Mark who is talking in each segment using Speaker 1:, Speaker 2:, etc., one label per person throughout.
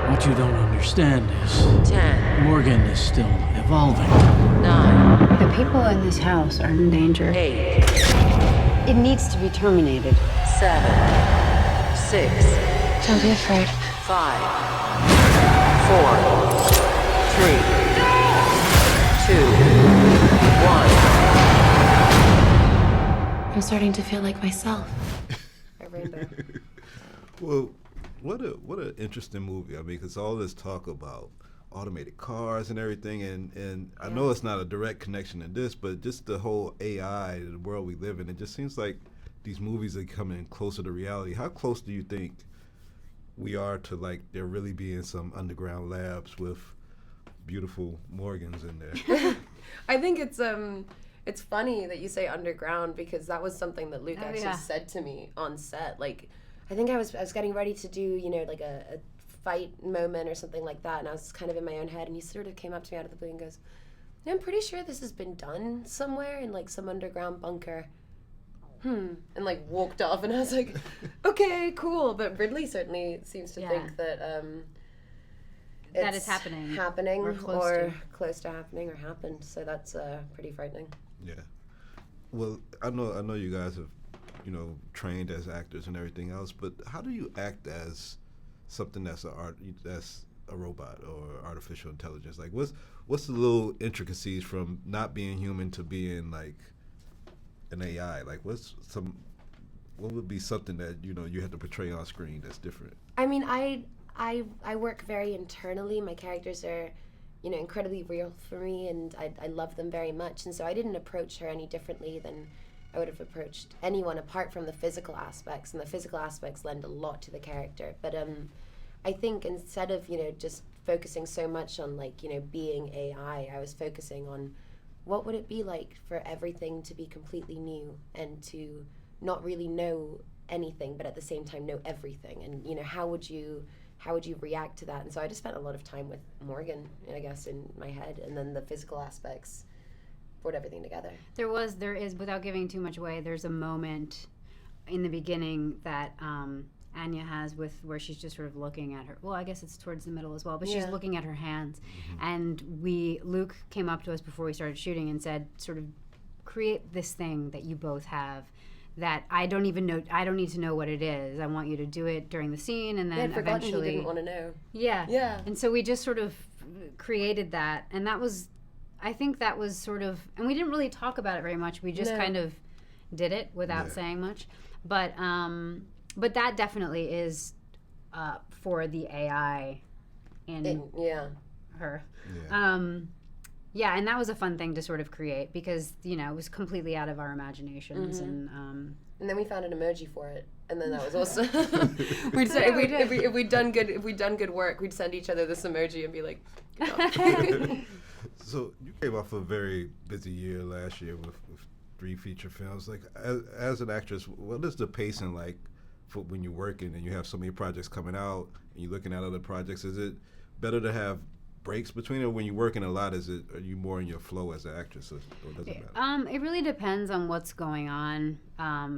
Speaker 1: What you don't understand is
Speaker 2: 10,
Speaker 1: Morgan is still evolving.
Speaker 2: 9,
Speaker 3: The people in this house are in danger.
Speaker 2: 8,
Speaker 3: It needs to be terminated.
Speaker 2: 7, 6,
Speaker 3: Don't be afraid.
Speaker 2: 5, 4, 3, 2, 1.
Speaker 3: I'm starting to feel like myself.
Speaker 4: A rainbow.
Speaker 5: Well, what an interesting movie. I mean, because all this talk about automated cars and everything, and I know it's not a direct connection to this, but just the whole AI, the world we live in, it just seems like these movies are coming closer to reality. How close do you think we are to, like, there really being some underground labs with beautiful Morgans in there?
Speaker 4: I think it's funny that you say underground, because that was something that Luke actually said to me on set. Like, I think I was getting ready to do, you know, like a fight moment or something like that, and I was kind of in my own head, and he sort of came up to me out of the blue and goes, "Yeah, I'm pretty sure this has been done somewhere in like some underground bunker." And like walked off, and I was like, okay, cool. But Ridley certainly seems to think that
Speaker 6: that is happening
Speaker 4: or
Speaker 6: close
Speaker 4: to happening or happened. So that's pretty frightening.
Speaker 5: Yeah. Well, I know you guys have, you know, trained as actors and everything else, but how do you act as something that's a robot or artificial intelligence? Like, what's the little intricacies from not being human to being like an AI? Like, what would be something that, you know, you have to portray on screen that's different?
Speaker 4: I mean, I work very internally. My characters are, you know, incredibly real for me, and I love them very much. And so I didn't approach her any differently than I would have approached anyone, apart from the physical aspects. And the physical aspects lend a lot to the character. But I think instead of, you know, just focusing so much on, like, you know, being AI, I was focusing on what would it be like for everything to be completely new and to not really know anything, but at the same time know everything. And, you know, how would you react to that? And so I just spent a lot of time with Morgan, I guess, in my head, and then the physical aspects brought everything together.
Speaker 6: There is, without giving too much away, there's a moment in the beginning that Anya has where she's just sort of looking at her. Well, I guess it's towards the middle as well, but she's looking at her hands. And Luke came up to us before we started shooting and said, sort of, create this thing that you both have that I don't even know. I don't need to know what it is. I want you to do it during the scene, and then eventually.
Speaker 4: He didn't want to know.
Speaker 6: Yeah. And so we just sort of created that, and that was, I think that was sort of, and we didn't really talk about it very much. We just kind of did it without saying much, but that definitely is for the AI in her. Yeah. And that was a fun thing to sort of create, because, you know, it was completely out of our imaginations. And
Speaker 4: then we found an emoji for it, and then that was awesome. We'd say if we'd done good work, we'd send each other this emoji and be like, good job.
Speaker 5: So you came off a very busy year last year with 3 feature films. Like, as an actress, what is the pacing like for when you're working and you have so many projects coming out and you're looking at other projects? Is it better to have breaks between it? When you're working a lot, are you more in your flow as an actress, or does it matter?
Speaker 6: It really depends on what's going on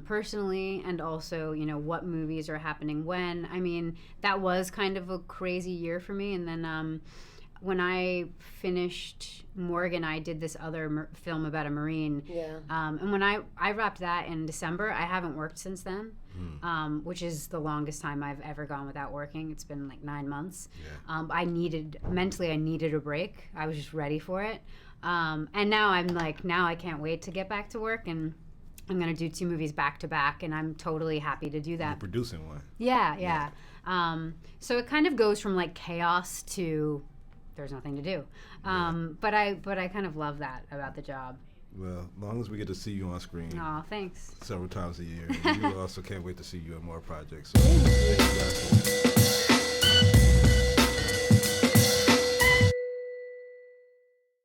Speaker 6: personally, and also, you know, what movies are happening when. I mean, that was kind of a crazy year for me, and then when I finished Morgan, I did this other film about a Marine. And when I wrapped that in December, I haven't worked since then, which is the longest time I've ever gone without working. It's been like 9 months. I needed a break. I was just ready for it. And now I'm like, now I can't wait to get back to work, and I'm going to do 2 movies back to back, and I'm totally happy to do that.
Speaker 5: You're producing one.
Speaker 6: Yeah. So it kind of goes from like chaos to there's nothing to do. But I kind of love that about the job.
Speaker 5: Well, as long as we get to see you on screen.
Speaker 6: Oh, thanks.
Speaker 5: Several times a year. And we also can't wait to see you in more projects. So, thank you guys.